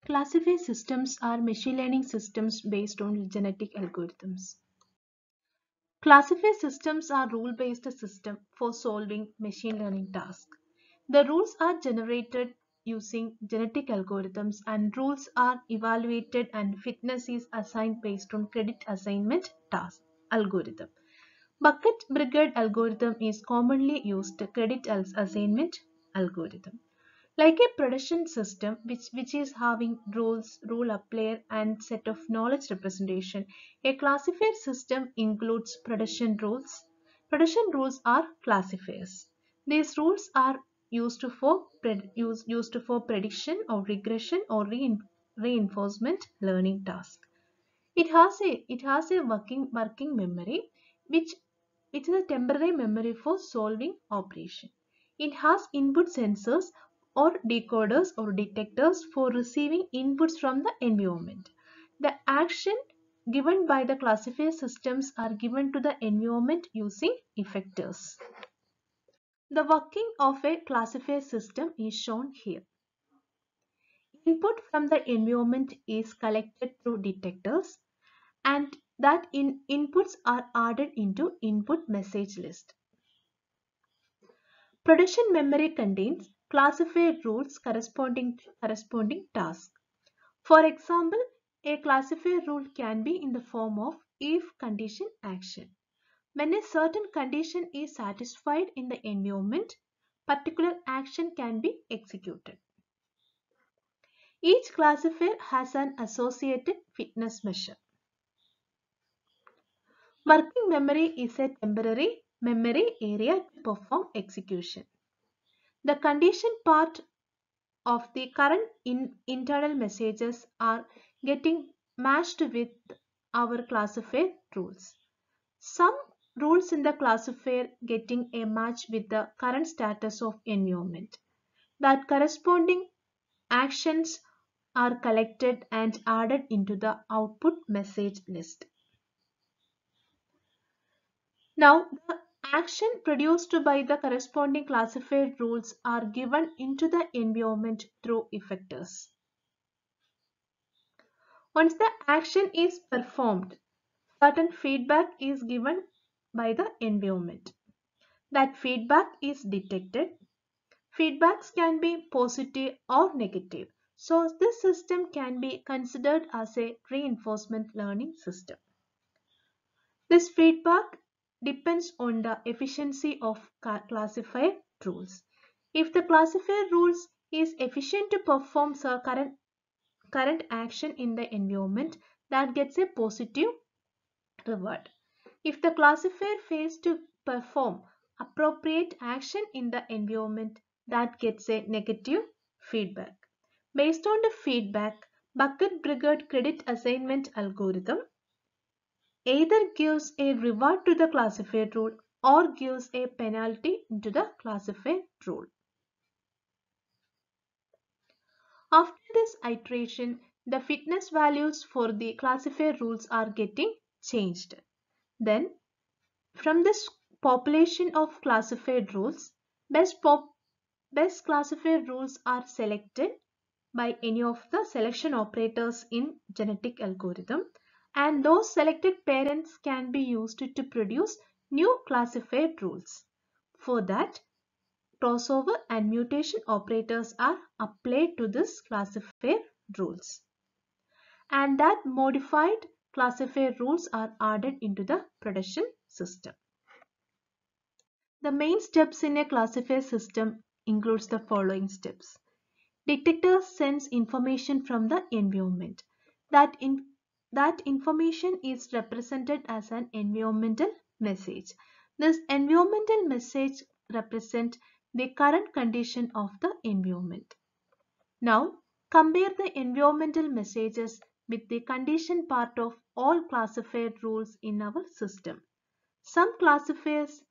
Classifier systems are machine learning systems based on genetic algorithms. Classifier systems are rule-based systems for solving machine learning tasks. The rules are generated using genetic algorithms and rules are evaluated and fitness is assigned based on credit assignment task algorithm. Bucket brigade algorithm is commonly used credit assignment algorithm. Like a production system which is having rules, rule applier and set of knowledge representation, a classifier system includes production rules. Production rules are classifiers. These rules are used for prediction or regression or reinforcement learning task. It has a working memory which is a temporary memory for solving operation. It has input sensors or decoders or detectors for receiving inputs from the environment. The action given by the classifier systems are given to the environment using effectors. The working of a classifier system is shown here. Input from the environment is collected through detectors and that inputs are added into input message list. Production memory contains classified rules corresponding to corresponding task. For example, a classifier rule can be in the form of if condition action. When a certain condition is satisfied in the environment, particular action can be executed. Each classifier has an associated fitness measure. Working memory is a temporary memory area to perform execution. The condition part of the current internal messages are getting matched with our classifier rules. Some rules in the classifier getting a match with the current status of environment. That corresponding actions are collected and added into the output message list. Now, the action produced by the corresponding classified rules are given into the environment through effectors. Once the action is performed, certain feedback is given by the environment. That feedback is detected. Feedbacks can be positive or negative. So this system can be considered as a reinforcement learning system. This feedback depends on the efficiency of classifier rules. If the classifier rules is efficient to perform current action in the environment, that gets a positive reward. If the classifier fails to perform appropriate action in the environment, that gets a negative feedback. Based on the feedback, bucket brigade credit assignment algorithm either gives a reward to the classified rule or gives a penalty to the classified rule. After this iteration, the fitness values for the classified rules are getting changed. Then, from this population of classified rules, best classified rules are selected by any of the selection operators in genetic algorithm, and those selected parents can be used to produce new classified rules. For that, crossover and mutation operators are applied to this classified rules, and that modified classified rules are added into the production system. The main steps in a classifier system includes the following steps. Detector sends information from the environment. That information is represented as an environmental message. This environmental message represents the current condition of the environment. Now, compare the environmental messages with the condition part of all classified rules in our system. Some classifiers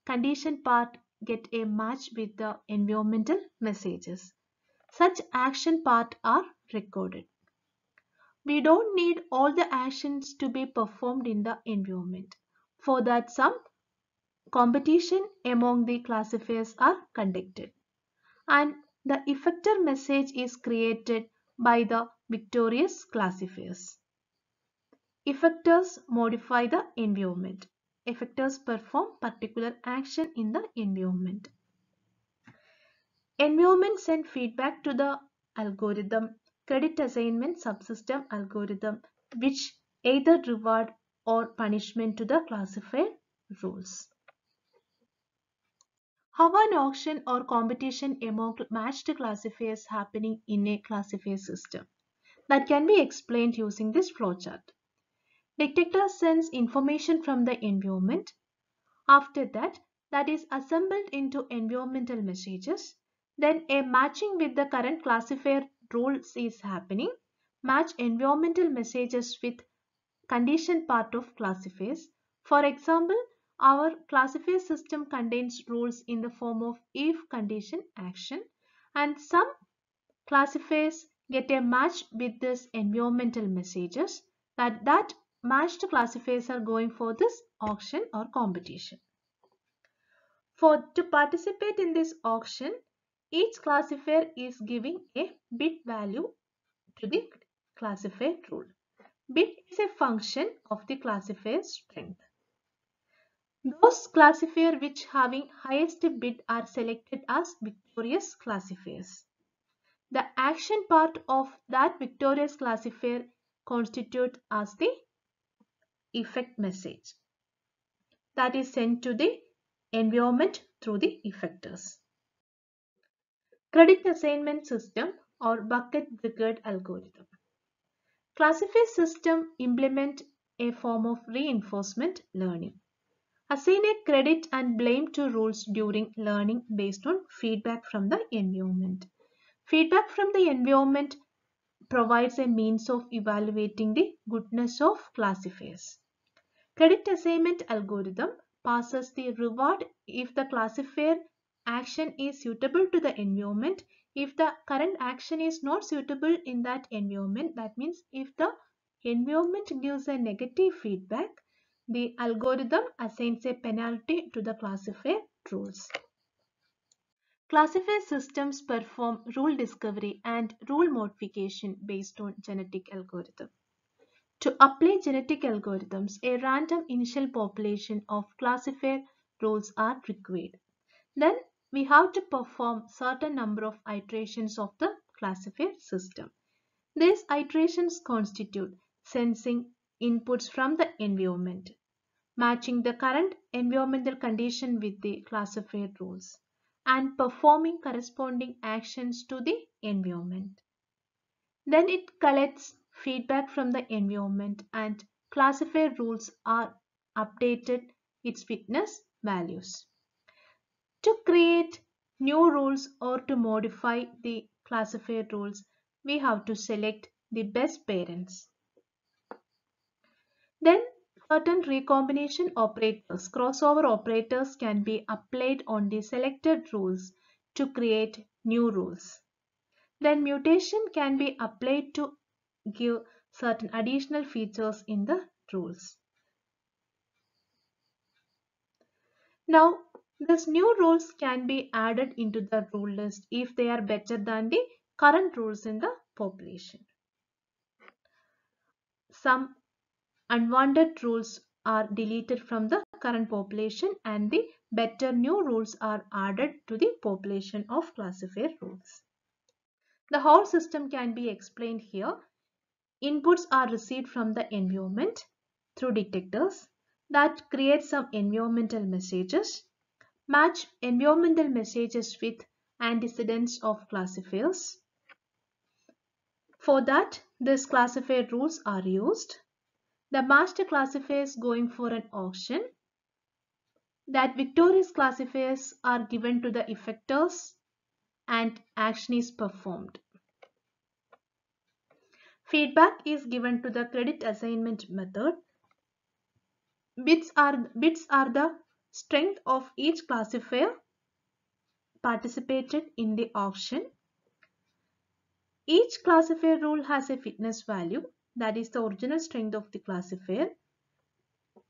condition part get a match with the environmental messages. Such action part are recorded. We don't need all the actions to be performed in the environment. For that, some competition among the classifiers are conducted. And the effector message is created by the victorious classifiers. Effectors modify the environment. Effectors perform particular action in the environment. Environment send feedback to the algorithm, credit assignment subsystem algorithm, which either reward or punishment to the classifier rules. How an auction or competition among matched classifiers happening in a classifier system? That can be explained using this flowchart. Detector sends information from the environment. After that, that is assembled into environmental messages. Then a matching with the current classifier rules is happening. Match environmental messages with condition part of classifiers. For example, our classifier system contains rules in the form of if condition action, and some classifiers get a match with this environmental messages that matched classifiers are going for this auction or competition. To participate in this auction, each classifier is giving a bit value to the classifier rule. Bit is a function of the classifier's strength. Those classifiers which having highest bit are selected as victorious classifiers. The action part of that victorious classifier constitutes as the effect message that is sent to the environment through the effectors. Credit assignment system or bucket brigade algorithm. Classifier system implement a form of reinforcement learning. Assign a credit and blame to rules during learning based on feedback from the environment. Feedback from the environment provides a means of evaluating the goodness of classifiers. Credit assignment algorithm passes the reward if the classifier action is suitable to the environment. If the current action is not suitable in that environment, that means if the environment gives a negative feedback, the algorithm assigns a penalty to the classifier rules. Classifier systems perform rule discovery and rule modification based on genetic algorithm. To apply genetic algorithms, a random initial population of classifier rules are required. Then we have to perform certain number of iterations of the classifier system. These iterations constitute sensing inputs from the environment, matching the current environmental condition with the classifier rules, and performing corresponding actions to the environment. Then it collects feedback from the environment and classifier rules are updated its fitness values. To create new rules or to modify the classifier rules, we have to select the best parents. Then certain recombination operators, crossover operators can be applied on the selected rules to create new rules. Then mutation can be applied to give certain additional features in the rules. Now, these new rules can be added into the rule list if they are better than the current rules in the population. Some unwanted rules are deleted from the current population and the better new rules are added to the population of classifier rules. The whole system can be explained here. Inputs are received from the environment through detectors that create some environmental messages, match environmental messages with antecedents of classifiers. For that, these classifier rules are used. The master classifiers going for an auction. That victorious classifiers are given to the effectors and action is performed. Feedback is given to the credit assignment method. Bits are the strength of each classifier participated in the auction. Each classifier rule has a fitness value, that is the original strength of the classifier.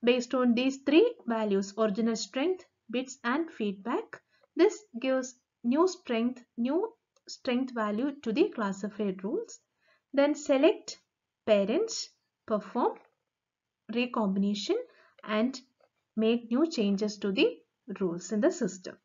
Based on these three values, original strength, bits and feedback, this gives new strength value to the classifier rules. Then select parents, perform recombination and make new changes to the rules in the system.